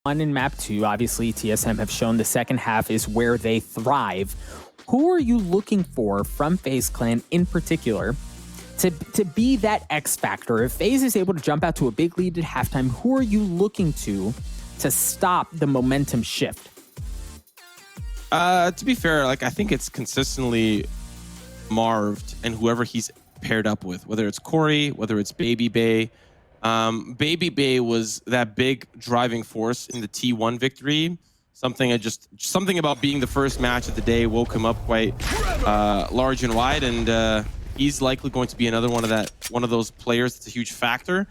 1 and map 2, obviously TSM have shown the second half is where they thrive. Who are you looking for from FaZe Clan in particular to be that X factor? If FaZe is able to jump out to a big lead at halftime, who are you looking to stop the momentum shift? To be fair, like I think it's consistently Marved and whoever he's paired up with, whether it's Corey, whether it's BABYBAY. BABYBAY was that big driving force in the T1 victory. Something about being the first match of the day woke him up quite large and wide, and he's likely going to be another one of those players that's a huge factor.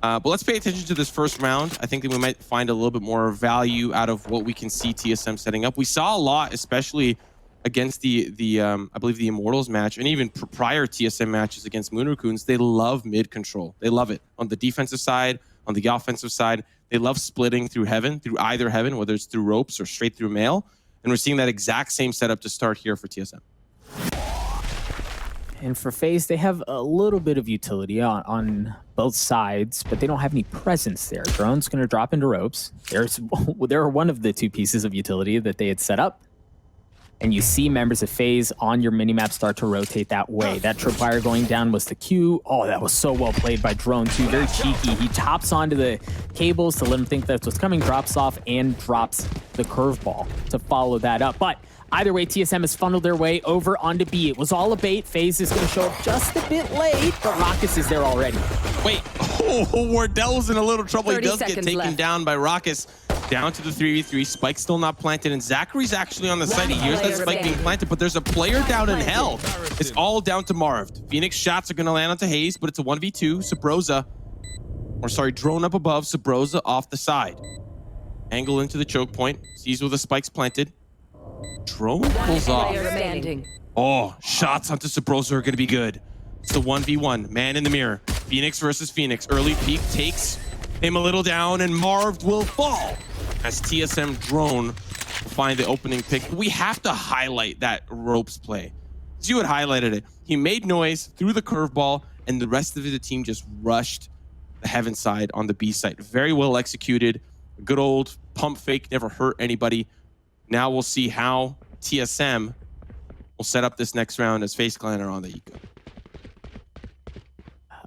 But let's pay attention to this first round. I think that we might find a little bit more value out of what we can see TSM setting up. We saw a lot, especially against the I believe the Immortals match, and even prior TSM matches against Moon Raccoons. They love mid control. They love it on the defensive side, on the offensive side. They love splitting through heaven, through either heaven, whether it's through ropes or straight through mail. And we're seeing that exact same setup to start here for TSM. And for FaZe, they have a little bit of utility on both sides, but they don't have any presence there. Drone's going to drop into ropes. There are one of the two pieces of utility that they had set up. And you see members of FaZe on your minimap start to rotate that way. That tripwire going down was the Q. Oh, that was so well played by Drone too. Very cheeky. He tops onto the cables to let him think that's what's coming, drops off, and drops the curveball to follow that up. But either way, TSM has funneled their way over onto B. It was all a bait. FaZe is going to show up just a bit late, but Rawkus is there already. Wait, Wardell's in a little trouble. He does get taken down by Rawkus. Down to the 3v3. Spike's still not planted, and ZachaREE's actually on the site. He hears that Spike being planted, but there's a player down in hell. It's all down to Marved. Phoenix shots are going to land onto hazed, but it's a 1v2. Subroza, or sorry, Drone up above. Subroza off the side. Angle into the choke point. Sees where the Spike's planted. Drone pulls off. Oh, shots onto Subroza are going to be good. It's the 1v1. Man in the mirror. Phoenix versus Phoenix. Early peek takes him a little down, and Marved will fall as TSM Drone will find the opening pick. We have to highlight that ropes play. As you had highlighted it, he made noise, threw the curveball, and the rest of the team just rushed the heaven side on the B side. Very well executed. A good old pump fake, never hurt anybody. Now we'll see how TSM will set up this next round as FaZe Clan are on the eco.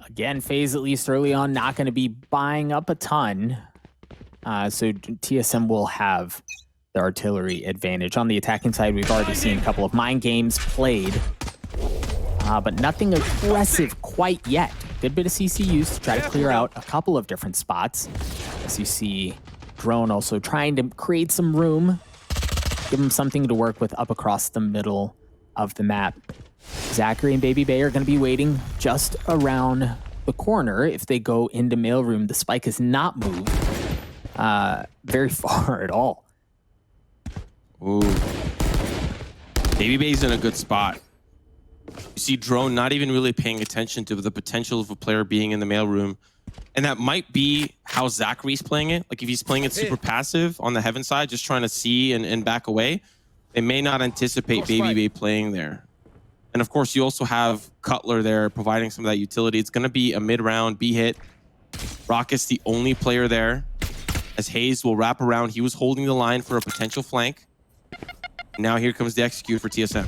Again, FaZe, at least early on, not going to be buying up a ton. So TSM will have the artillery advantage. On the attacking side, we've already seen a couple of mind games played, but nothing aggressive quite yet. Good bit of CC used to try to clear out a couple of different spots. As you see, Drone also trying to create some room, give him something to work with up across the middle of the map. ZachaREEE and BABYBAY are going to be waiting just around the corner. If they go into mailroom, the Spike has not moved very far at all. Ooh. BABYBAY's in a good spot. You see Drone not even really paying attention to the potential of a player being in the mailroom. And that might be how ZachaREE's playing it. Like if he's playing it super passive on the heaven side, just trying to see and back away, they may not anticipate BABYBAY playing there. And of course, you also have Cutler there providing some of that utility. It's going to be a mid-round B hit. Rawkus, the only player there, as hazed will wrap around. He was holding the line for a potential flank. Now here comes the execute for TSM.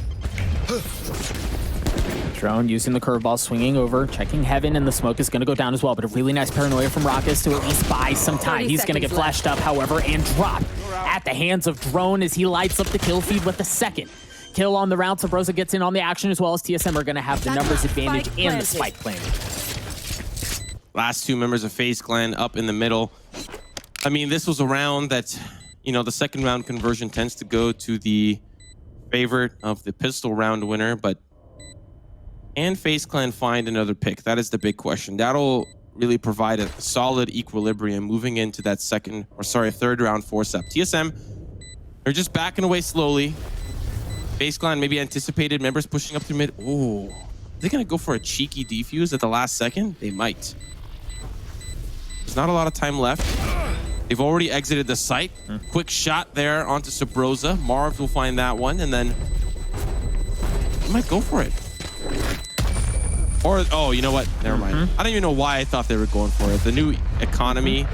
Drone using the curveball, swinging over, checking heaven, and the smoke is going to go down as well. But a really nice paranoia from Rawkus to at least buy some time. He's going to get flashed up, however, and drop at the hands of Drone as he lights up the kill feed with the second kill on the round. Subroza gets in on the action, as well as TSM are going to have the numbers advantage and the spike planted. Last two members of FaZe Clan up in the middle. I mean, this was a round that, you know, the second round conversion tends to go to the favorite of the pistol round winner, but can FaZe Clan find another pick? That is the big question. That'll really provide a solid equilibrium moving into that third round force up. TSM, they're just backing away slowly. FaZe Clan maybe anticipated members pushing up through mid. Ooh, they're gonna go for a cheeky defuse at the last second? They might. There's not a lot of time left. They've already exited the site. Quick shot there onto Subroza. Marved will find that one, and then they might go for it. Or, oh, you know what? Never mind. I don't even know why I thought they were going for it. The new economy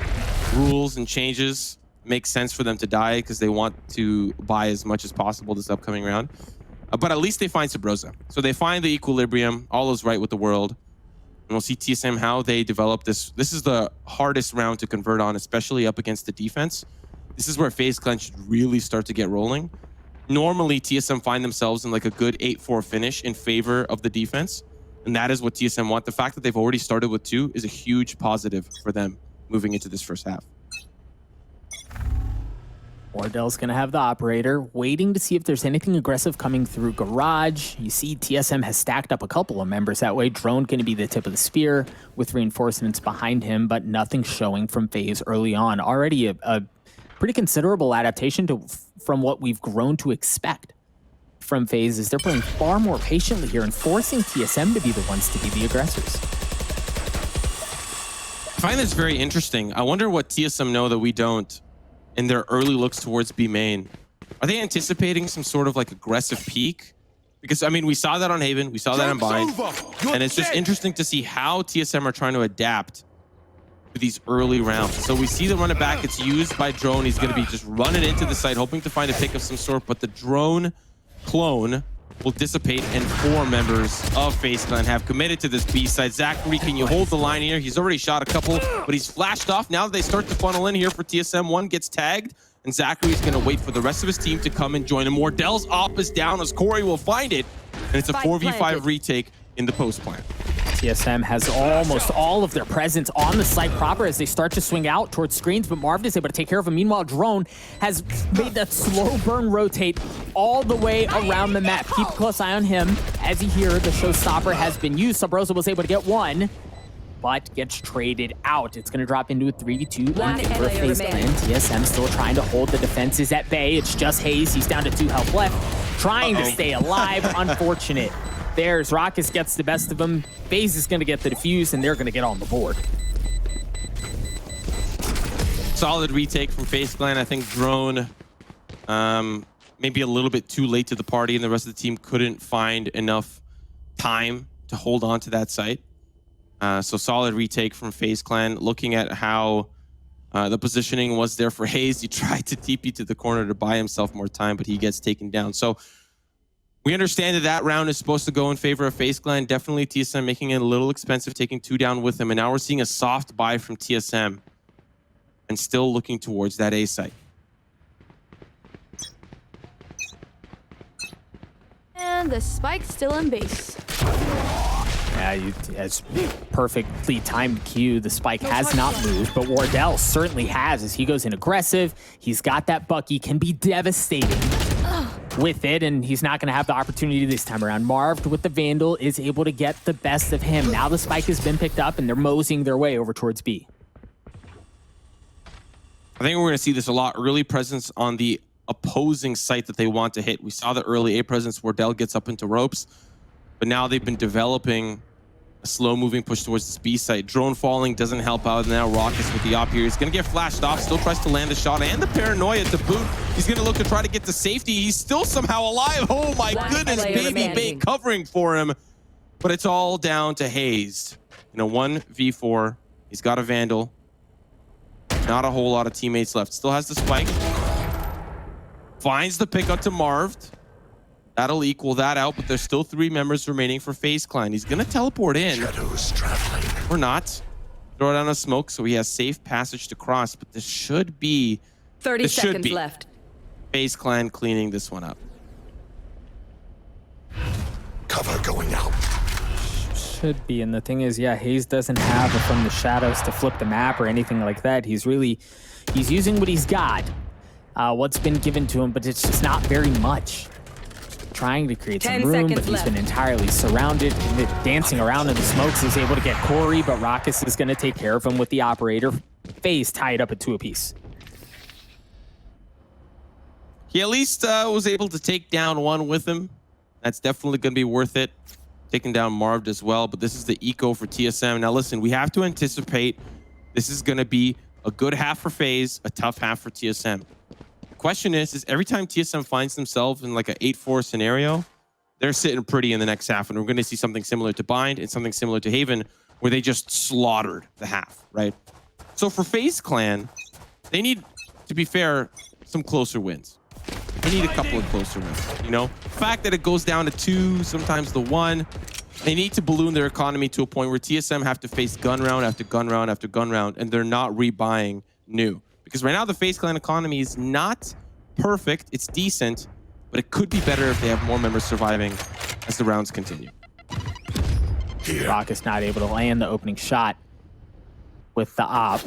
rules and changes makes sense for them to die because they want to buy as much as possible this upcoming round. But at least they find Subroza. So they find the equilibrium. All is right with the world. And we'll see TSM how they develop this. This is the hardest round to convert on, especially up against the defense. This is where FaZe Clan should really start to get rolling. Normally, TSM find themselves in like a good 8-4 finish in favor of the defense. And that is what TSM want. The fact that they've already started with 2 is a huge positive for them moving into this first half. Wardell's going to have the operator, waiting to see if there's anything aggressive coming through garage. You see TSM has stacked up a couple of members that way. Drone going to be the tip of the spear with reinforcements behind him, but nothing showing from FaZe early on. Already a pretty considerable adaptation from what we've grown to expect from FaZe, is they're playing far more patiently here and forcing TSM to be the ones to be the aggressors. I find this very interesting. I wonder what TSM know that we don't in their early looks towards B main. Are they anticipating some sort of like aggressive peak? Because I mean, we saw that on Haven, we saw that on Bind, and it's just interesting to see how TSM are trying to adapt to these early rounds. So we see the run it back, it's used by Drone. He's gonna be just running into the site, hoping to find a pick of some sort, but the Drone clone will dissipate, and 4 members of FaZe Clan have committed to this B side. ZachaREEE, can you hold the line here? He's already shot a couple, but he's flashed off. Now they start to funnel in here for TSM. One gets tagged, and ZachaREE's going to wait for the rest of his team to come and join him. Wardell's op is down as Corey will find it, and it's a 4v5 retake in the post plant. TSM has almost all of their presence on the site proper as they start to swing out towards screens, but Marved is able to take care of him. Meanwhile, Drone has made that slow burn rotate all the way around the map. Keep a close eye on him. As you hear, the showstopper has been used. Subroza was able to get one, but gets traded out. It's going to drop into a 3v2 in favor of FaZe Clan. TSM still trying to hold the defenses at bay. It's just hazed. He's down to 2 health left, trying to stay alive. Unfortunate. There's Rawkus gets the best of him. FaZe is going to get the defuse, and they're going to get on the board. Solid retake from FaZe Clan. I think Drone maybe a little bit too late to the party, and the rest of the team couldn't find enough time to hold on to that site. So solid retake from FaZe Clan. Looking at how the positioning was there for hazed, he tried to TP to the corner to buy himself more time, but he gets taken down. So we understand that that round is supposed to go in favor of FaZe Clan. Definitely TSM making it a little expensive, taking 2 down with him. And now we're seeing a soft buy from TSM and still looking towards that A site. And the spike's still in base. Yeah, as perfectly timed Q. The spike has not moved, but Wardell certainly has as he goes in aggressive. He's got that Bucky, can be devastating with it, and he's not going to have the opportunity this time around. Marved with the Vandal is able to get the best of him. Now the spike has been picked up, and they're moseying their way over towards B. I think we're going to see this a lot. Early presence on the opposing site that they want to hit. We saw the early A presence. Wardell gets up into ropes, but now they've been developing a slow-moving push towards this B site. Drone falling doesn't help out. Now Rawkus with the op here. He's going to get flashed off. Still tries to land the shot and the paranoia to boot. He's going to look to try to get to safety. He's still somehow alive. Oh my goodness. BABYBAY covering for him. But it's all down to hazed. In a 1v4. He's got a Vandal. Not a whole lot of teammates left. Still has the spike. Finds the pickup to Marved. That'll equal that out, but there's still 3 members remaining for FaZe Clan. He's gonna teleport in. Shadows traveling. Or not. Throw down a smoke so he has safe passage to cross, but this should be 30 seconds left. FaZe Clan cleaning this one up. Cover going out. Should be, and the thing is, yeah, hazed doesn't have from the shadows to flip the map or anything like that. He's using what he's got, what's been given to him, but it's just not very much. Trying to create some room, but he's been entirely surrounded. Dancing around in the smokes, is able to get Corey, but Rawkus is going to take care of him with the operator. FaZe tied up at 2 apiece. He at least was able to take down one with him. That's definitely going to be worth it. Taking down Marved as well, but this is the eco for TSM. Now listen, we have to anticipate this is going to be a good half for FaZe, a tough half for TSM. Question is every time TSM finds themselves in like an 8-4 scenario, they're sitting pretty in the next half, and we're going to see something similar to Bind and something similar to Haven, where they just slaughtered the half, right? So for FaZe Clan, they need to be fair, some closer wins. They need a couple of closer wins, you know? The fact that it goes down to 2, sometimes the 1, they need to balloon their economy to a point where TSM have to face gun round after gun round after gun round, and they're not rebuying new. Because right now the FaZe Clan economy is not perfect, it's decent, but it could be better if they have more members surviving as the rounds continue. Rawkus not able to land the opening shot with the op.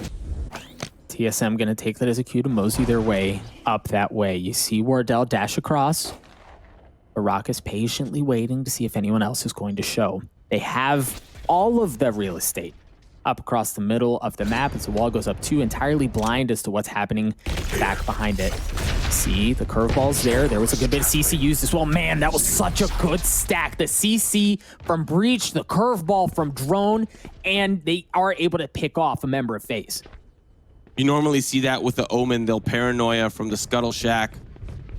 TSM going to take that as a cue to mosey their way up that way. You see Wardell dash across. Rawkus patiently waiting to see if anyone else is going to show. They have all of the real estate up across the middle of the map as the wall goes up 2, entirely blind as to what's happening back behind it. See the curveballs there. There was a good bit of CC used as well. Man, that was such a good stack. The CC from Breach, the curveball from Drone, and they are able to pick off a member of FaZe. You normally see that with the Omen. They'll paranoia from the Scuttle Shack.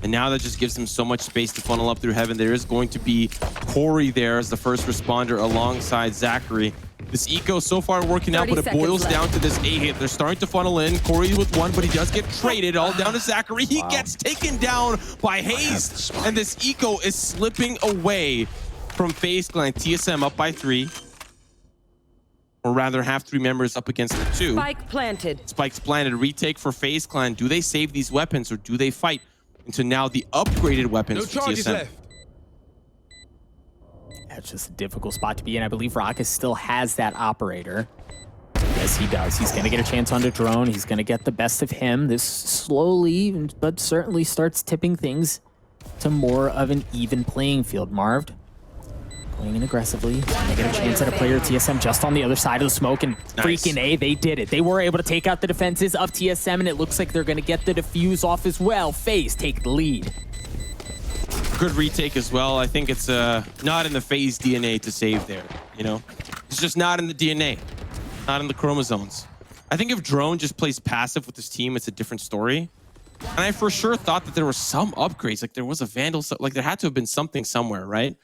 And now that just gives them so much space to funnel up through heaven. There is going to be Corey there as the first responder alongside ZachaREEE. This eco so far working out, but it boils down to this A hit. They're starting to funnel in. Corey with 1, but he does get traded all down to ZachaREEE. He gets taken down by hazed, and this eco is slipping away from FaZe Clan. TSM up by 3. Or rather, have 3 members up against the 2. Spike planted. Spike's planted. Retake for FaZe Clan. Do they save these weapons or do they fight into now the upgraded weapons for TSM? Left. That's just a difficult spot to be in. I believe Rawkus still has that operator. Yes, he does. He's going to get a chance on the drone. He's going to get the best of him. This slowly, but certainly starts tipping things to more of an even playing field. Marved going in aggressively. He's going to get a chance at a player TSM just on the other side of the smoke, and freaking A, they did it. They were able to take out the defenses of TSM, and it looks like they're going to get the defuse off as well. FaZe take the lead. Good retake as well. I think it's not in the FaZe DNA to save there, you know? It's just not in the DNA, not in the chromosomes. I think if Drone just plays passive with his team, it's a different story. And I for sure thought that there were some upgrades, like there was a Vandal, like there had to have been something somewhere, right?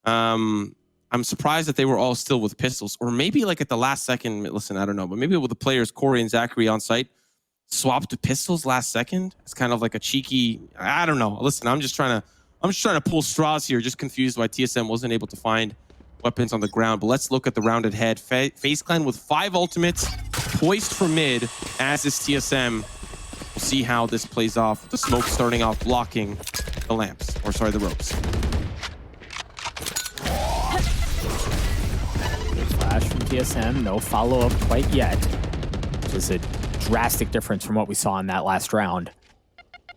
I'm surprised that they were all still with pistols, or maybe like at the last second, listen, I don't know, but maybe with the players, Corey and ZachaREEE on site, swapped to pistols last second. It's kind of like a cheeky, I don't know. Listen, I'm just trying to pull straws here, just confused why TSM wasn't able to find weapons on the ground. But let's look at the round ahead. FaZe Clan with 5 ultimates, poised for mid, as is TSM. We'll see how this plays off. The smoke starting off blocking the lamps, or sorry, the ropes. Flash from TSM, no follow-up quite yet. Just a drastic difference from what we saw in that last round.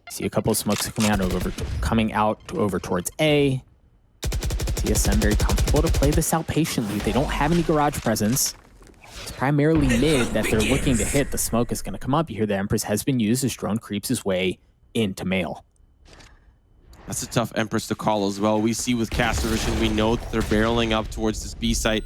See a couple of smokes coming out over towards A. TSM very comfortable to play this out patiently. They don't have any garage presence. It's primarily mid that they're looking to hit. The smoke is going to come up. You hear the Empress has been used as Drone creeps his way into mail. That's a tough Empress to call as well. We see with Caster Vision, we know that they're barreling up towards this B site.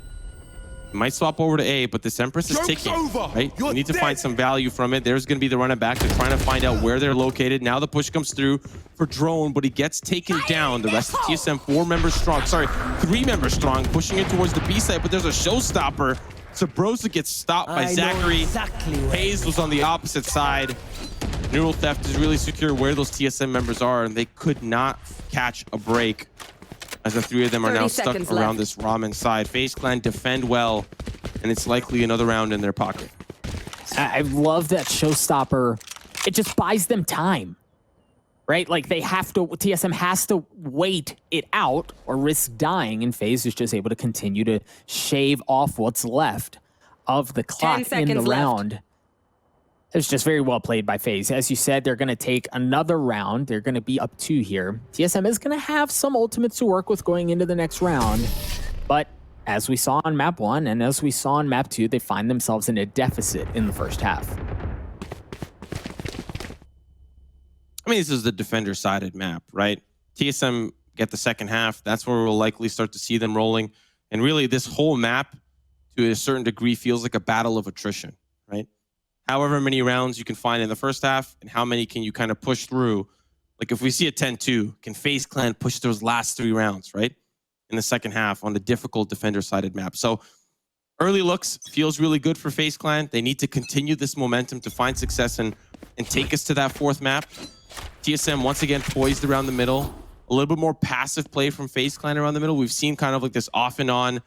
Might swap over to A, but this Empress is ticking, right? We need to find some value from it. There's going to be the run it back. They're trying to find out where they're located. Now the push comes through for Drone, but he gets taken down. The rest of TSM, 4 members strong. Sorry, 3 members strong, pushing it towards the B site, but there's a showstopper. Subroza gets stopped by ZachaREEE. Exactly hazed was on the opposite side. Neural Theft is really secure where those TSM members are, and they could not catch a break, as the 3 of them are now stuck around this ramen side. FaZe Clan defend well, and it's likely another round in their pocket. I love that showstopper. It just buys them time, right? Like they have to, TSM has to wait it out or risk dying, and FaZe is just able to continue to shave off what's left of the clock in the round. It's just very well played by FaZe. As you said, they're going to take another round. They're going to be up 2 here. TSM is going to have some ultimates to work with going into the next round. But as we saw on map 1 and as we saw on map 2, they find themselves in a deficit in the first half. I mean, this is the defender-sided map, right? TSM get the second half. That's where we'll likely start to see them rolling. And really, this whole map, to a certain degree, feels like a battle of attrition, right? However many rounds you can find in the first half, and how many can you kind of push through. Like if we see a 10-2, can FaZe Clan push those last 3 rounds, right? In the second half on the difficult defender-sided map. So early looks feels really good for FaZe Clan. They need to continue this momentum to find success in and take us to that fourth map. TSM once again poised around the middle. A little bit more passive play from FaZe Clan around the middle. We've seen kind of like this off and on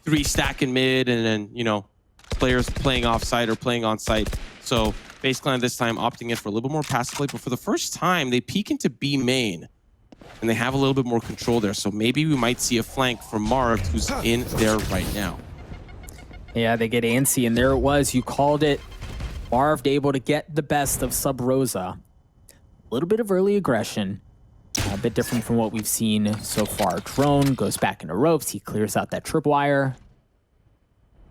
3-stack in mid, and then, you know, players playing off-site or playing on-site. So FaZe Clan this time opting in for a little bit more passive play, but for the first time, they peek into B main, and they have a little bit more control there. So maybe we might see a flank from Marved, who's in there right now. Yeah, they get antsy, and there it was. You called it. Marved able to get the best of Subroza. A little bit of early aggression. A bit different from what we've seen so far. Drone goes back into ropes. He clears out that tripwire.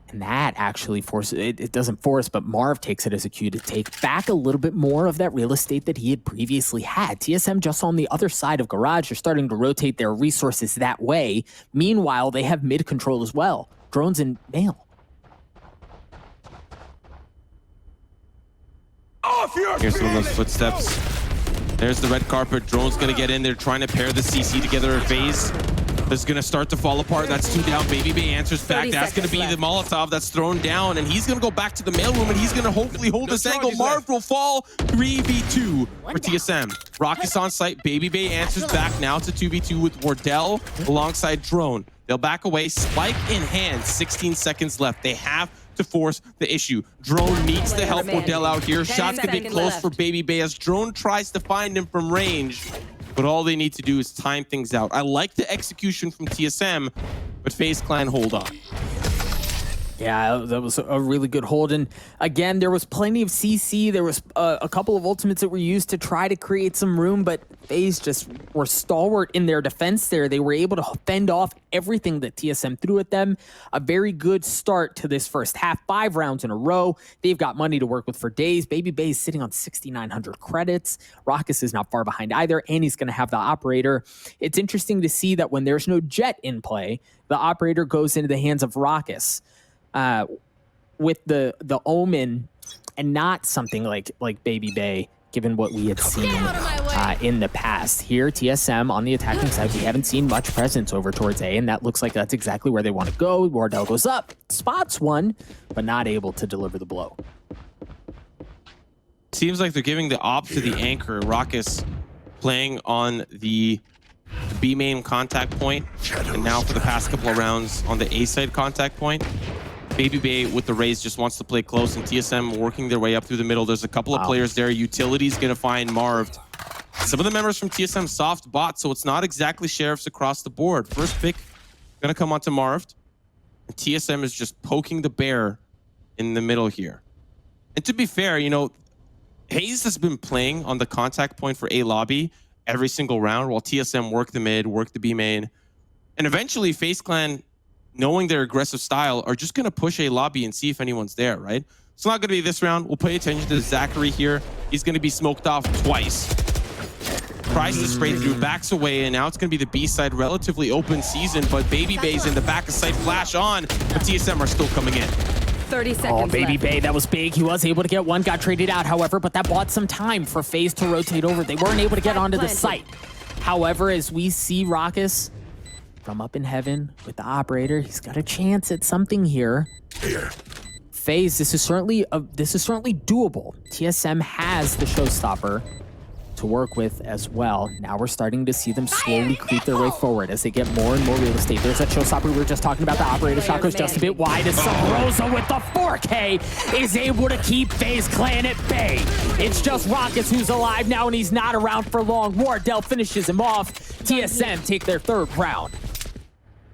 And that actually forces, it doesn't force, but Marv takes it as a cue to take back a little bit more of that real estate that he had previously had. TSM just on the other side of Garage are starting to rotate their resources that way. Meanwhile, they have mid control as well. Drones in mail. Here's some of those footsteps. There's the red carpet. Drone's gonna get in there, trying to pair the CC together at FaZe. This is gonna start to fall apart. That's 2 down. BABYBAY answers back. That's gonna be the Molotov that's thrown down, and he's gonna go back to the mailroom, and he's gonna hopefully hold this angle. Marv will fall. 3v2 for TSM. Rawkus on site. BABYBAY answers back now to 2v2 with Wardell alongside Drone. They'll back away. Spike in hand. 16 seconds left. They have to force the issue. Drone needs to help Wardell out here. Shots can get close for BABYBAY as Drone tries to find him from range. But all they need to do is time things out. I like the execution from TSM, but FaZe Clan hold on. Yeah, that was a really good hold. And again, there was plenty of CC. There was a couple of ultimates that were used to try to create some room, but FaZe just were stalwart in their defense there. They were able to fend off everything that TSM threw at them. A very good start to this first half. 5 rounds in a row. They've got money to work with for days. BABYBAY is sitting on 6,900 credits. Rawkus is not far behind either, and he's going to have the operator. It's interesting to see that when there's no Jett in play, the operator goes into the hands of Rawkus. With the Omen and not something like BABYBAY, given what we had seen in the past. Here, TSM on the attacking side, we haven't seen much presence over towards A, and that looks like that's exactly where they want to go. Wardell goes up, spots one, but not able to deliver the blow. Seems like they're giving the op to the anchor. Rawkus playing on the B main contact point, and now for the past couple of rounds on the A side contact point. BABYBAY with the Raze just wants to play close, and TSM working their way up through the middle. There's a couple of players there. Utility's going to find Marved. Some of the members from TSM soft bot, so it's not exactly sheriffs across the board. First pick going to come onto Marved. And TSM is just poking the bear in the middle here. And to be fair, you know, hazed has been playing on the contact point for A lobby every single round, while TSM work the mid, work the B main. And eventually, FaZe Clan, knowing their aggressive style, are just going to push A lobby and see if anyone's there, right? It's not going to be this round. We'll pay attention to ZachaREEE here. He's going to be smoked off twice. Tries to spray through, backs away, and now it's going to be the B side. Relatively open season, but BABYBAY's in the back of sight, flash on, but TSM are still coming in. 30 seconds BABYBAY, that was big. He was able to get one, got traded out, however, but that bought some time for FaZe to rotate over. They weren't able to get onto the site. However, as we see Rawkus from up in heaven with the operator, he's got a chance at something here. FaZe, this is certainly doable. TSM has the showstopper to work with as well. Now we're starting to see them slowly creep their way forward as they get more and more real estate. There's that showstopper we were just talking about. The operator shot goes just a bit wide as Subroza with the 4K is able to keep FaZe Clan at bay. It's just Rawkus who's alive now, and he's not around for long. Wardell finishes him off. TSM take their 3rd round.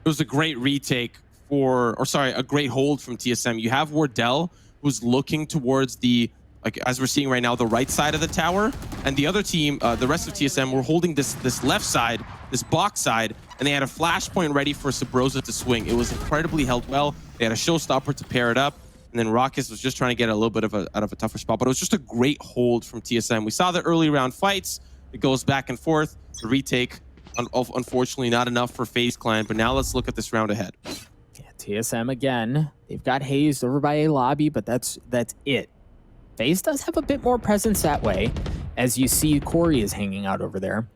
It was a great retake a great hold from TSM. You have Wardell, who's looking towards the, like as we're seeing right now, the right side of the tower, and the other team, the rest of TSM, were holding this left side, this box side, and they had a flashpoint ready for Subroza to swing. It was incredibly held well. They had a showstopper to pair it up, and then Rawkus was just trying to get a little bit of out of a tougher spot, but it was just a great hold from TSM. We saw the early round fights. It goes back and forth. The retake, unfortunately, not enough for FaZe Clan, but now let's look at this round ahead. Yeah, TSM again. They've got hazed over by A lobby, but that's it. FaZe does have a bit more presence that way, as you see Corey is hanging out over there.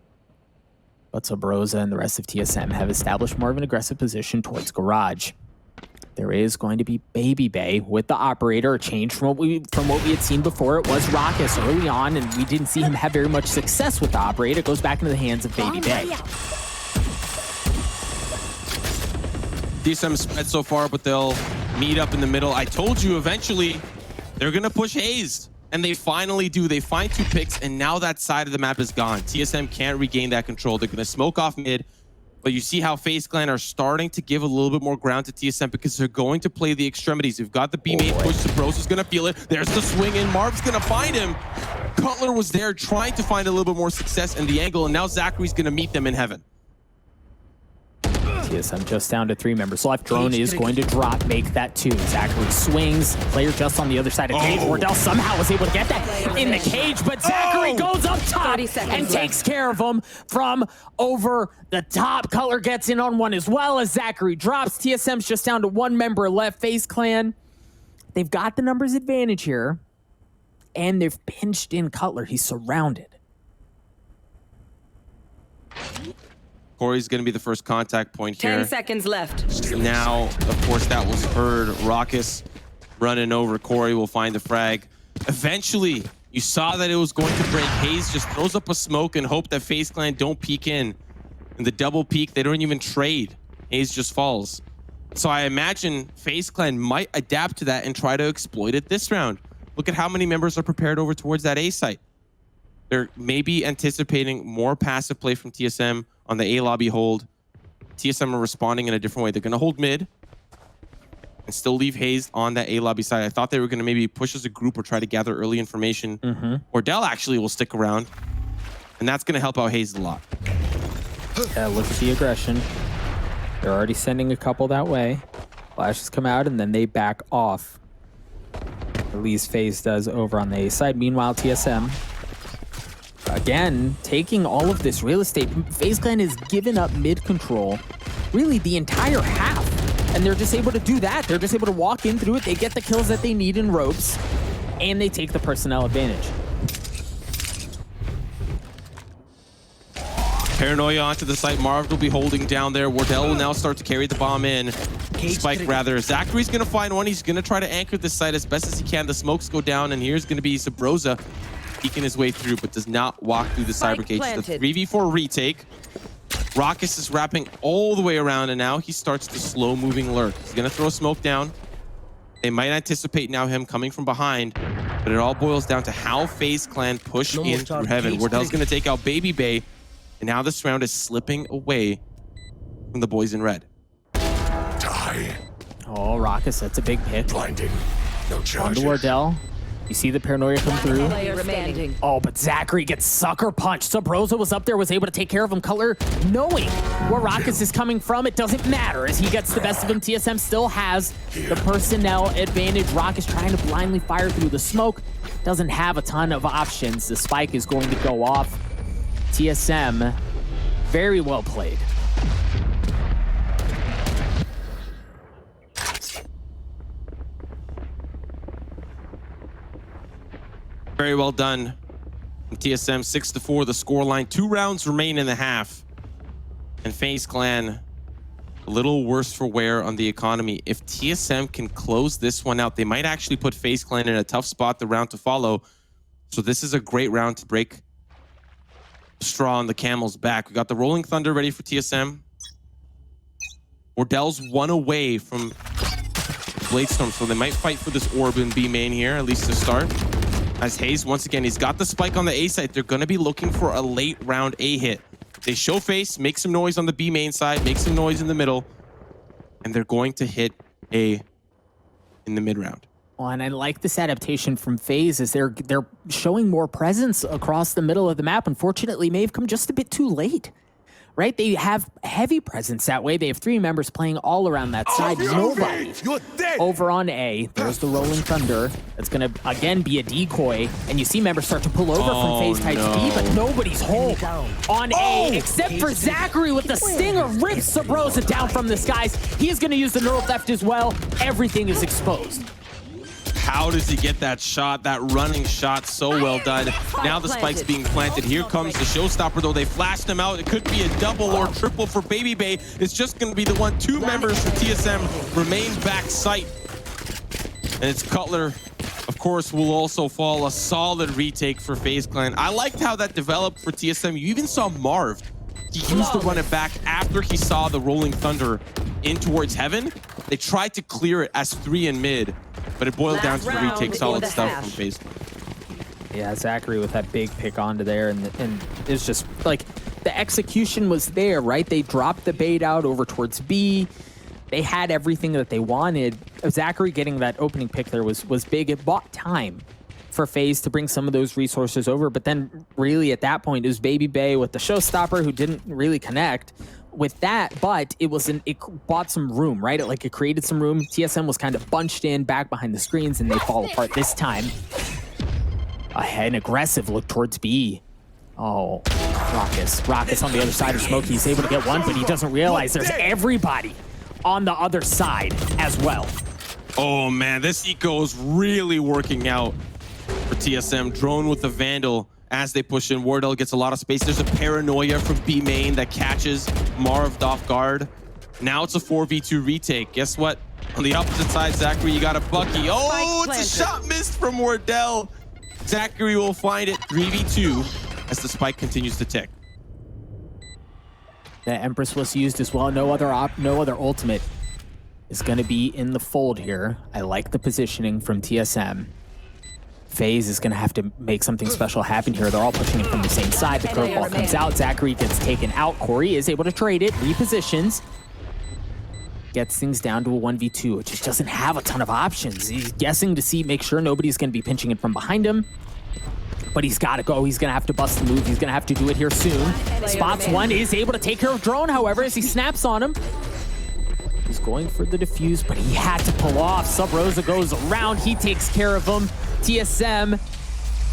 But Subroza and the rest of TSM have established more of an aggressive position towards Garage. There is going to be BABYBAY with the operator, a change from what we had seen before. It was Rawkus early on, and we didn't see him have very much success with the operator. It goes back into the hands of BABYBAY. TSM spread so far, but they'll meet up in the middle. I told you eventually they're gonna push hazed, and they finally do. They find 2 picks, and now that side of the map is gone. TSM can't regain that control. They're gonna smoke off mid. But you see how FaZe Clan are starting to give a little bit more ground to TSM because they're going to play the extremities. We've got the B main push. Subroza's going to feel it. There's the swing in. Marv's going to find him. Cutler was there trying to find a little bit more success in the angle, and now ZachaREEE's going to meet them in heaven. TSM just down to 3 members left. Drone is going to drop, make that 2. ZachaREEE swings. Player just on the other side of cage. Wardell somehow was able to get that in the cage, but ZachaREEE goes up top and takes care of him from over the top. Cutler gets in on one as well as ZachaREEE drops. TSM's just down to 1 member left. FaZe Clan, they've got the numbers advantage here, and they've pinched in Cutler. He's surrounded. Corey's going to be the first contact point here. 10 seconds left. Now, of course, that was heard. Rawkus running over. Corey will find the frag. Eventually, you saw that it was going to break. hazed just throws up a smoke and hope that FaZe Clan don't peek in. And the double peek, they don't even trade. hazed just falls. So I imagine FaZe Clan might adapt to that and try to exploit it this round. Look at how many members are prepared over towards that A site. They're maybe anticipating more passive play from TSM on the A lobby hold. TSM are responding in a different way. They're going to hold mid and still leave hazed on that A lobby side. I thought they were going to maybe push as a group or try to gather early information. Wardell actually will stick around, and that's going to help out hazed a lot. Yeah, look at the aggression. They're already sending a couple that way. Flashes come out, and then they back off. At least FaZe does over on the A side. Meanwhile, TSM, again, taking all of this real estate. FaZe Clan has given up mid control really the entire half, and they're just able to do that. They're just able to walk in through it. They get the kills that they need in ropes, and they take the personnel advantage. Paranoia onto the site. Marved will be holding down there. Wardell will now start to carry the bomb in. Spike rather. ZachaREEE's going to find one. He's going to try to anchor this site as best as he can. The smokes go down, and here's going to be Subroza peeking his way through, but does not walk through the cyber cage. The 3v4 retake. Rawkus is wrapping all the way around, and now he starts the slow-moving lurk. He's going to throw smoke down. They might anticipate now him coming from behind, but it all boils down to how FaZe Clan push in through heaven. Wardell's going to take out BABYBAY, and now this round is slipping away from the boys in red. Die. Oh, Rawkus, that's a big pick. Blinding. No On charge. to Wardell. You see the paranoia come through. Player remaining. Oh, but ZachaREEE gets sucker punched. Subroza was up there, was able to take care of him. Cutler, knowing where Rawkus is coming from, it doesn't matter. As he gets the best of him, TSM still has the personnel advantage. Rawkus trying to blindly fire through the smoke. Doesn't have a ton of options. The spike is going to go off. TSM, very well played. Very well done. TSM 6-4, the scoreline. 2 rounds remain in the half. And FaZe Clan, a little worse for wear on the economy. If TSM can close this one out, they might actually put FaZe Clan in a tough spot the round to follow. So this is a great round to break straw on the camel's back. We got the Rolling Thunder ready for TSM. Wardell's 1 away from Bladestorm, so they might fight for this orb in B main here, at least to start. As hazed, once again, he's got the spike on the A side. They're going to be looking for a late round A hit. They show face, make some noise on the B main side, make some noise in the middle, and they're going to hit A in the mid round. Well, and I like this adaptation from FaZe as they're showing more presence across the middle of the map. Unfortunately, may have come just a bit too late, right? They have heavy presence that way. They have 3 members playing all around that side. Nobody over on A. There's the Rolling Thunder. It's going to, again, be a decoy. And you see members start to pull over from FaZe types B, but nobody's home on A except for ZachaREEE with the stinger. Rips Subroza down from the skies. He is going to use the neural theft as well. Everything is exposed. How does he get that shot, that running shot? So well done. Now the spike's being planted. Here comes the showstopper, though. They flashed him out. It could be a double or triple for BABYBAY. It's just going to be the one. 2 members from TSM remain back sight. And it's Cutler, of course, will also fall. A solid retake for FaZe Clan. I liked how that developed for TSM. You even saw Marved. He used to run it back after he saw the Rolling Thunder in towards Heaven. They tried to clear it as 3 in mid, but it boiled down to the retake. Solid stuff from FaZe. Yeah, ZachaREEE with that big pick onto there, and it's just like the execution was there, right? They dropped the bait out over towards B. They had everything that they wanted. ZachaREEE getting that opening pick there was big. It bought time for FaZe to bring some of those resources over, but then really at that point it was BABYBAY with the showstopper who didn't really connect with that, but it bought some room, right? It created some room. TSM was kind of bunched in back behind the screens, and they fall apart this time. An aggressive look towards B. Oh, Rawkus on the other side of smoke. He's able to get one, but he doesn't realize there's everybody on the other side as well. Oh man, this eco is really working out for TSM. Drone with the Vandal as they push in. Wardell gets a lot of space. There's a paranoia from B main that catches Marved off guard. Now it's a 4v2 retake. Guess what? On the opposite side, ZachaREEE, you got a Bucky. Oh, it's a shot missed from Wardell. ZachaREEE will find it 3v2 as the spike continues to tick. The Empress was used as well. No other ultimate is going to be in the fold here. I like the positioning from TSM. FaZe is going to have to make something special happen here. They're all pushing it from the same side. The curveball comes out. ZachaREEE gets taken out. Corey is able to trade it, repositions, gets things down to a 1v2. It just doesn't have a ton of options. He's guessing to make sure nobody's going to be pinching it from behind him. But he's got to go. He's going to have to bust the move. He's going to have to do it here soon. Spots one, is able to take care of Drone, however, as he snaps on him. He's going for the defuse, but he had to pull off. Subroza goes around. He takes care of him. TSM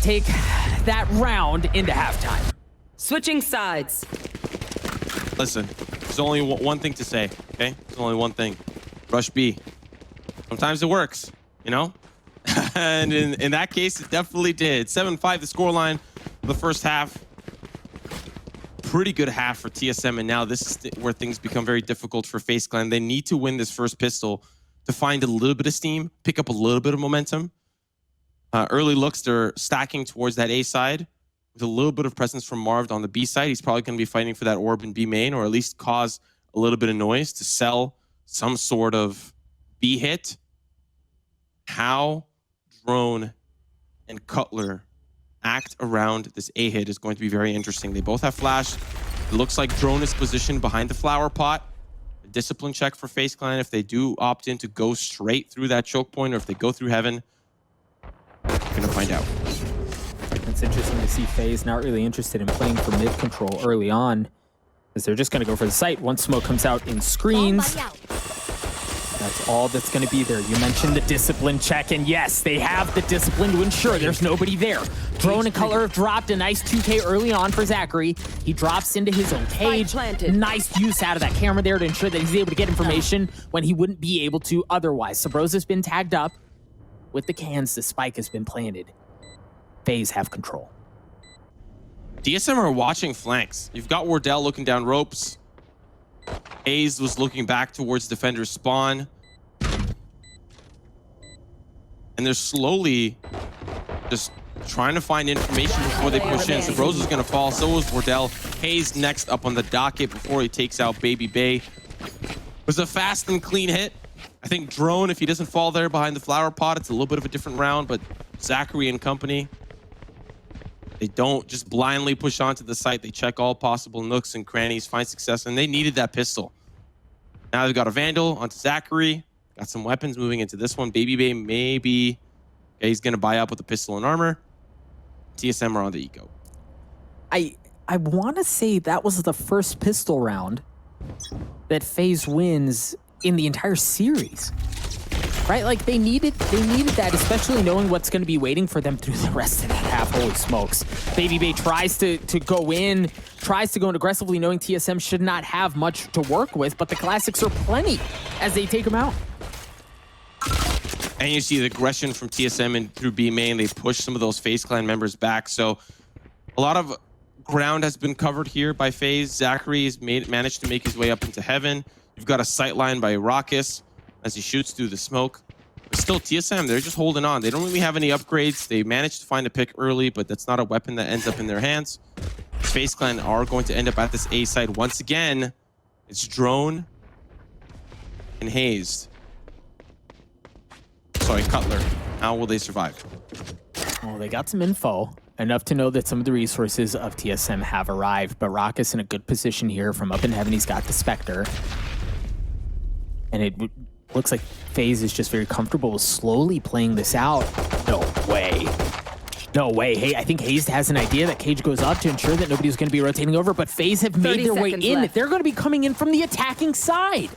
take that round into halftime. Switching sides. Listen, there's only one thing to say, okay? There's only one thing. Rush B. Sometimes it works, you know? And in that case, it definitely did. 7-5 the scoreline for the first half. Pretty good half for TSM, and now this is where things become very difficult for FaZe Clan. They need to win this first pistol to find a little bit of steam, pick up a little bit of momentum. Early looks, they're stacking towards that A side with a little bit of presence from Marved on the B side. He's probably going to be fighting for that orb in B main, or at least cause a little bit of noise to sell some sort of B hit. How Drone and Cutler act around this A hit is going to be very interesting. They both have flash. It looks like Drone is positioned behind the flower pot. A discipline check for FaZe Clan if they do opt in to go straight through that choke point, or if they go through Heaven. We're gonna find out. It's interesting to see FaZe not really interested in playing for mid control early on, as they're just gonna go for the site once smoke comes out in screens. That's all that's going to be there. You mentioned the discipline check, and yes, they have the discipline to ensure there's nobody there. Drone and Color have dropped a nice 2K early on for ZachaREEE. He drops into his own cage. Nice use out of that camera there to ensure that he's able to get information when he wouldn't be able to otherwise. Subroza's been tagged up with the cans. The spike has been planted. FaZe have control. TSM are watching flanks. You've got Wardell looking down ropes. hazed was looking back towards defender's spawn. And they're slowly just trying to find information before they push in. Subroza's gonna fall, so is Wardell. hazed next up on the docket before he takes out BABYBAY. It was a fast and clean hit. I think Drone, if he doesn't fall there behind the flower pot, it's a little bit of a different round, but ZachaREEE and company, they don't just blindly push onto the site. They check all possible nooks and crannies, find success, and they needed that pistol. Now they've got a Vandal onto ZachaREEE. Got some weapons moving into this one. BABYBAY maybe, okay, he's gonna buy up with a pistol and armor. TSM are on the eco. I want to say that was the first pistol round that FaZe wins in the entire series. Right? Like they needed that, especially knowing what's going to be waiting for them through the rest of that half. Holy smokes. BABYBAY tries to go in aggressively, knowing TSM should not have much to work with, but the classics are plenty as they take them out. And you see the aggression from TSM and through B main. They push some of those FaZe clan members back. So a lot of ground has been covered here by FaZe. ZachaREEE has managed to make his way up into heaven. You've got a sight line by Rawkus as he shoots through the smoke. But still, TSM, they're just holding on. They don't really have any upgrades. They managed to find a pick early, but that's not a weapon that ends up in their hands. FaZe clan are going to end up at this A side once again. It's Drone and Hazed. Sorry, Cutler. How will they survive? Well, they got some info, enough to know that some of the resources of TSM have arrived, but Rawkus in a good position here from up in heaven. He's got the Spectre. And it looks like FaZe is just very comfortable with slowly playing this out. No way. No way. Hey, I think Hazed has an idea that Cage goes up to ensure that nobody's going to be rotating over, but FaZe have made their way in. Left. They're going to be coming in from the attacking side.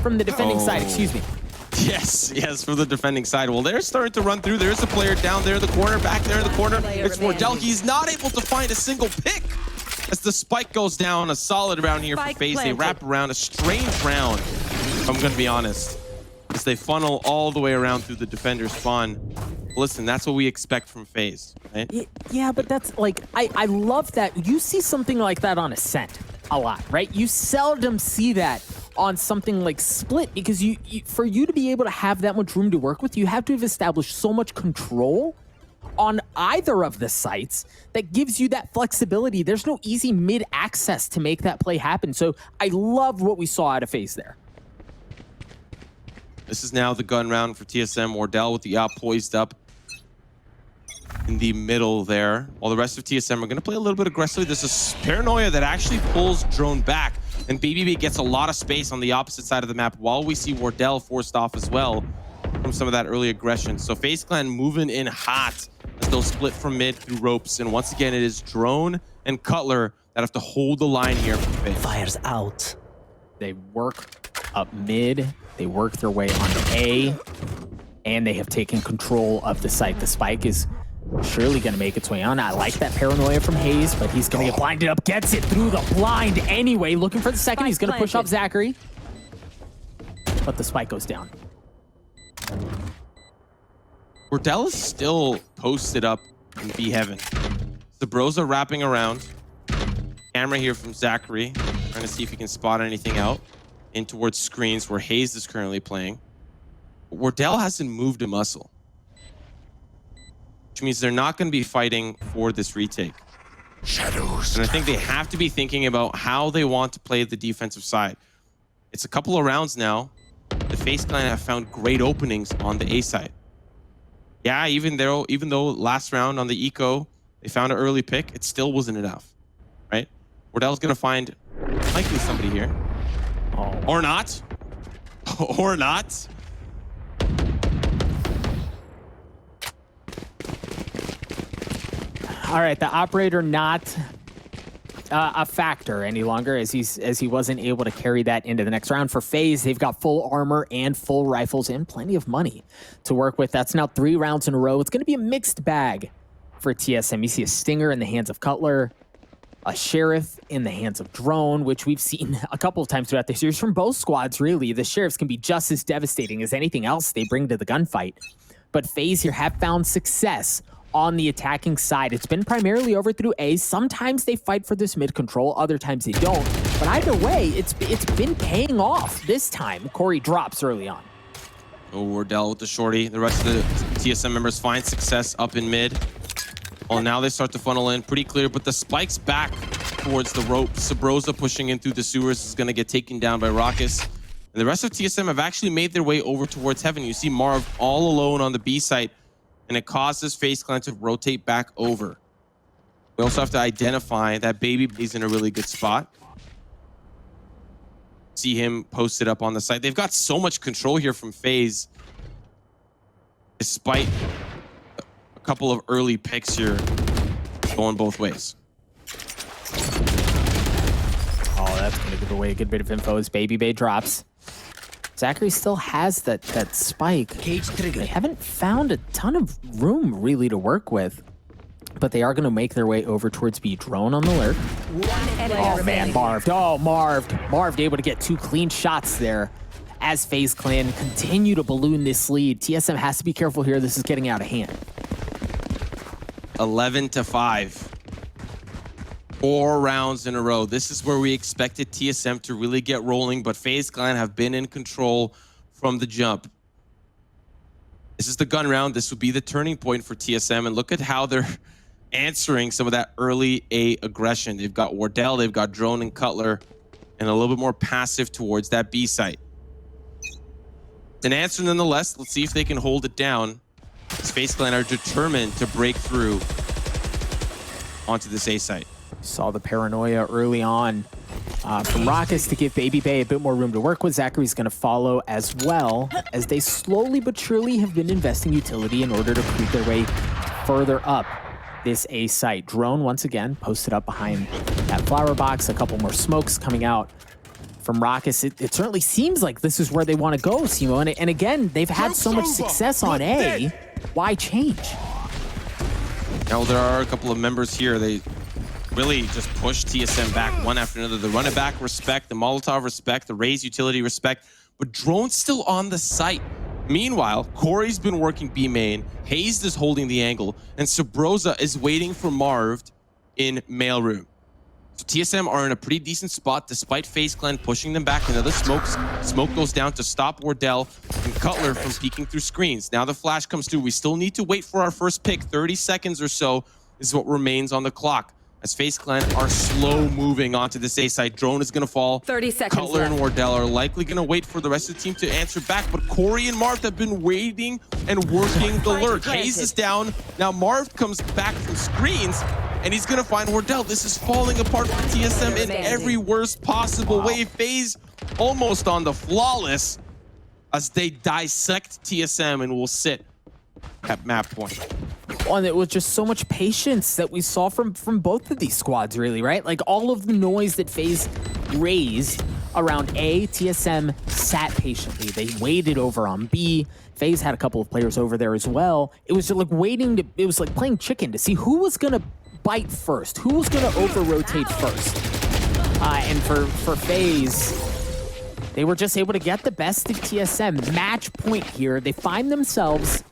From the defending side, excuse me. Yes, for the defending side. Well, they're starting to run through. There's a player down there in the corner, back there in the corner. It's Wardell. He's not able to find a single pick as the spike goes down. A solid round here for FaZe. They wrap around a strange round, if I'm going to be honest, as they funnel all the way around through the defender spawn. Listen, that's what we expect from FaZe, right? Yeah, but that's like, I love that. You see something like that on Ascent a lot, right? You seldom see that on something like Split, because you for you to be able to have that much room to work with, you have to have established so much control on either of the sites that gives you that flexibility. There's no easy mid access to make that play happen. So I love what we saw out of FaZe there. This is now the gun round for TSM. Wardell with the op poised up in the middle there, while the rest of TSM are going to play a little bit aggressively. There's a paranoia that actually pulls Drone back, and BABYBAY gets a lot of space on the opposite side of the map, while we see Wardell forced off as well from some of that early aggression. So FaZe clan moving in hot as they'll split from mid through ropes, and once again it is Drone and Cutler that have to hold the line here for FaZe. Fires out. They work up mid, they work their way onto A, and they have taken control of the site. The spike is surely going to make its way on. I like that paranoia from Hazed, but he's going to get blinded up. Gets it through the blind anyway. Looking for the second. He's going to push off ZachaREEE. But the spike goes down. Wardell is still posted up in B heaven. Subroza wrapping around. Camera here from ZachaREEE. Trying to see if he can spot anything out. In towards screens where Hazed is currently playing. But Wardell hasn't moved a muscle, which means they're not going to be fighting for this retake. Shadows. And I think they have to be thinking about how they want to play the defensive side. It's a couple of rounds now. The FaZe clan have found great openings on the A side. Yeah, even though last round on the eco, they found an early pick, it still wasn't enough, right? Wardell's going to find likely somebody here. Oh. Or not. Or not. All right, the operator not a factor any longer, as he wasn't able to carry that into the next round. For FaZe, they've got full armor and full rifles and plenty of money to work with. That's now 3 rounds in a row. It's going to be a mixed bag for TSM. You see a Stinger in the hands of Cutler, a Sheriff in the hands of Drone, which we've seen a couple of times throughout the series from both squads, really. The Sheriffs can be just as devastating as anything else they bring to the gunfight. But FaZe here have found success on the attacking side. It's been primarily over through A. Sometimes they fight for this mid control, other times they don't. But either way, it's been paying off this time. Corey drops early on. Oh, Wardell with the shorty. The rest of the TSM members find success up in mid. Well, now they start to funnel in pretty clear, but the spike's back towards the rope. Subroza pushing in through the sewers is going to get taken down by Rawkus. And the rest of TSM have actually made their way over towards heaven. You see Marved all alone on the B site, and it causes FaZe clan to rotate back over. We also have to identify that BABYBAY's in a really good spot. See him posted up on the site. They've got so much control here from FaZe, despite a couple of early picks here going both ways. Oh, that's going to give away a good bit of info as BABYBAY drops. ZachaREEE still has that spike. Cage trigger. They haven't found a ton of room really to work with, but they are going to make their way over towards B. Drone on the lurk. One enemy Oh man, remaining. Marved. Oh, Marved able to get 2 clean shots there as FaZe Clan continue to balloon this lead. TSM has to be careful here. This is getting out of hand. 11-5. 4 rounds in a row. This is where we expected TSM to really get rolling, but FaZe Clan have been in control from the jump. This is the gun round. This would be the turning point for TSM, and look at how they're answering some of that early A aggression. They've got Wardell, they've got Drone and Cutler, and a little bit more passive towards that B site. It's an answer nonetheless. Let's see if they can hold it down. FaZe Clan are determined to break through onto this A site. Saw the paranoia early on from Rawkus to give BABYBAY a bit more room to work with. ZachaREEE's going to follow as well, as they slowly but surely have been investing utility in order to creep their way further up this A site. Drone once again posted up behind that flower box. A couple more smokes coming out from Rawkus. It certainly seems like this is where they want to go, Simo. And again, they've had so much success on A. Why change? Now there are a couple of members here. They really just push TSM back one after another. The run it back respect, the Molotov respect, the Raze utility respect, but Drone's still on the site. Meanwhile, Corey's been working B main, hazed is holding the angle, and Subroza is waiting for Marved in mailroom. So TSM are in a pretty decent spot despite FaZe Clan pushing them back. Another smoke goes down to stop Wardell and Cutler from peeking through screens. Now the flash comes through. We still need to wait for our first pick. 30 seconds or so is what remains on the clock, as FaZe Clan are slow moving onto this A site. Drone is going to fall. 30 seconds Cutler left. and Wardell are likely going to wait for the rest of the team to answer back, but Corey and Marved have been waiting and working the lurk. Hayes is down. Now Marved comes back from screens, and he's going to find Wardell. This is falling apart for TSM in every worst possible way. FaZe almost on the flawless as they dissect TSM and will sit at map point. And it was just so much patience that we saw from both of these squads, really, right? Like, all of the noise that FaZe raised around A, TSM sat patiently. They waited over on B. FaZe had a couple of players over there as well. It was just like waiting to, it was like playing chicken to see who was going to bite first, who was going to over-rotate first. And for FaZe, they were just able to get the best of TSM. Match point here. They find themselves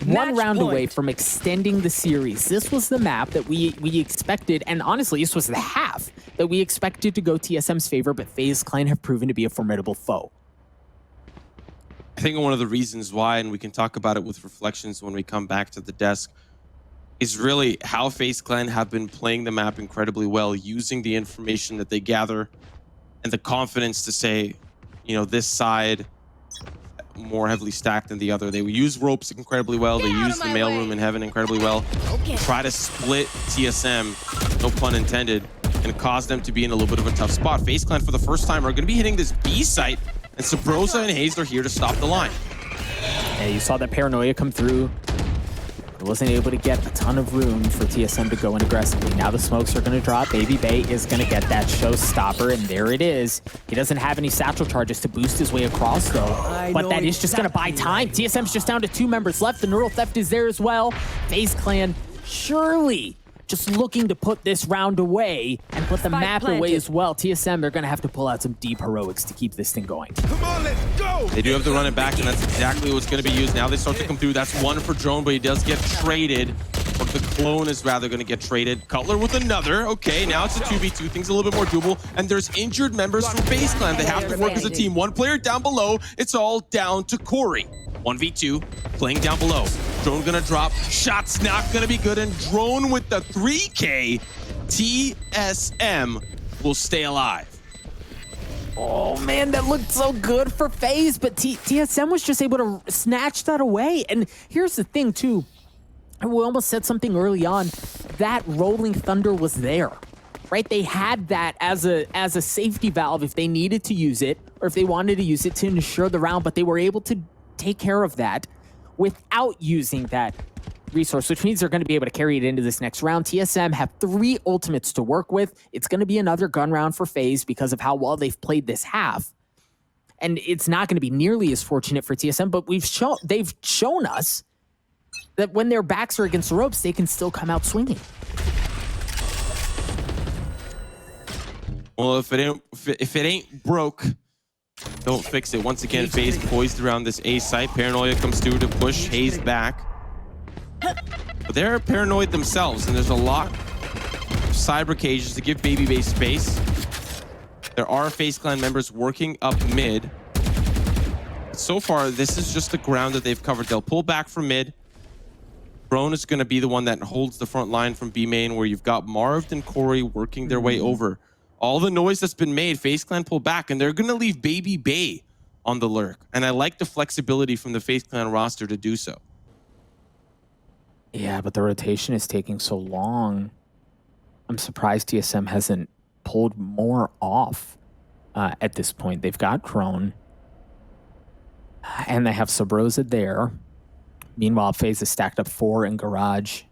one round away from extending the series. This was the map that we expected, and honestly, this was the half that we expected to go TSM's favor, but FaZe Clan have proven to be a formidable foe. I think one of the reasons why, and we can talk about it with reflections when we come back to the desk, is really how FaZe Clan have been playing the map incredibly well, using the information that they gather and the confidence to say, you know, this side more heavily stacked than the other. They use ropes incredibly well. They use the mailroom in heaven incredibly well. Try to split TSM, no pun intended, and cause them to be in a little bit of a tough spot. FaZe Clan, for the first time, are going to be hitting this B site, and Subroza and hazed are here to stop the line. Yeah, you saw that paranoia come through. It wasn't able to get a ton of room for TSM to go in aggressively. Now the smokes are going to drop. BABYBAY is going to get that showstopper, and there it is. He doesn't have any satchel charges to boost his way across, though. But that is just going to buy time. TSM's just down to 2 members left. The neural theft is there as well. FaZe Clan surely just looking to put this round away and put the map away as well. TSM, they're going to have to pull out some deep heroics to keep this thing going. Come on, let's go! They do have to run it back, and that's exactly what's going to be used. Now they start to come through. That's one for Drone, but he does get traded. Or the clone is rather going to get traded. Cutler with another. Okay, now it's a 2v2. Things a little bit more doable. And there's injured members from FaZe Clan. They have to work as a team. One player down below. It's all down to Corey. 1v2, playing down below. Drone gonna drop. Shot's not gonna be good, and Drone with the 3K. TSM will stay alive. Oh man, that looked so good for FaZe, but TSM was just able to snatch that away. And here's the thing too, we almost said something early on, that rolling thunder was there, right? They had that as a safety valve if they needed to use it, or if they wanted to use it to ensure the round, but they were able to take care of that without using that resource, which means they're going to be able to carry it into this next round. TSM have 3 ultimates to work with. It's going to be another gun round for FaZe because of how well they've played this half. And it's not going to be nearly as fortunate for TSM, but they've shown us that when their backs are against the ropes, they can still come out swinging. Well, if it ain't broke, don't fix it. Once again, FaZe poised around this A site. Paranoia comes through to push hazed back. But they're paranoid themselves, and there's a lot of cyber cages to give BABYBAY space. There are FaZe Clan members working up mid. So far, this is just the ground that they've covered. They'll pull back from mid. Drone is going to be the one that holds the front line from B main, where you've got Marved and Corey working their way over. All the noise that's been made, FaZe Clan pull back, and they're going to leave BABYBAY on the lurk. And I like the flexibility from the FaZe Clan roster to do so. Yeah, but the rotation is taking so long. I'm surprised TSM hasn't pulled more off at this point. They've got Crone, and they have Subroza there. Meanwhile, FaZe is stacked up 4 in garage.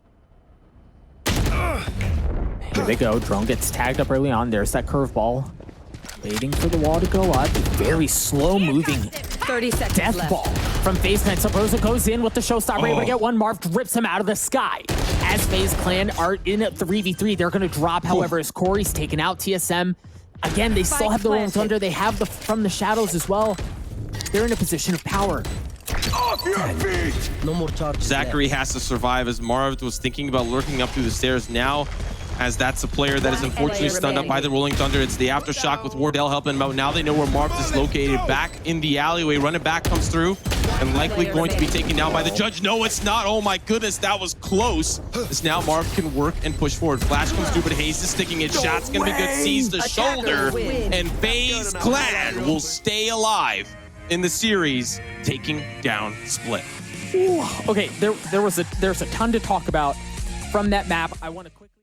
Here they go. Drone gets tagged up early on. There's that curveball. Waiting for the wall to go up. Very slow moving 30 seconds death left. ball from FaZe Clan. Subroza goes in with the showstopper. Able to get one. Marved rips him out of the sky. As FaZe Clan are in a 3v3, they're going to drop. However, as Corey's taken out, TSM, again, they still have the Rolling Thunder. They have the from the shadows as well. They're in a position of power. Off your feet! No more charges. ZachaREEE has to survive, as Marved was thinking about lurking up through the stairs. Now, as that's a player that is unfortunately stunned up by the Rolling Thunder, it's the aftershock with Wardell helping him out. Now they know where Marved is located. Back in the alleyway, running back comes through, and likely going to be taken down by the judge. No, it's not. Oh my goodness, that was close. As now Marved can work and push forward. Flash comes through, but hazed is sticking it. Shot's gonna be good. Sees the shoulder, and FaZe Clan will stay alive in the series, taking down Split. Ooh, okay, there's a ton to talk about from that map. I want to quickly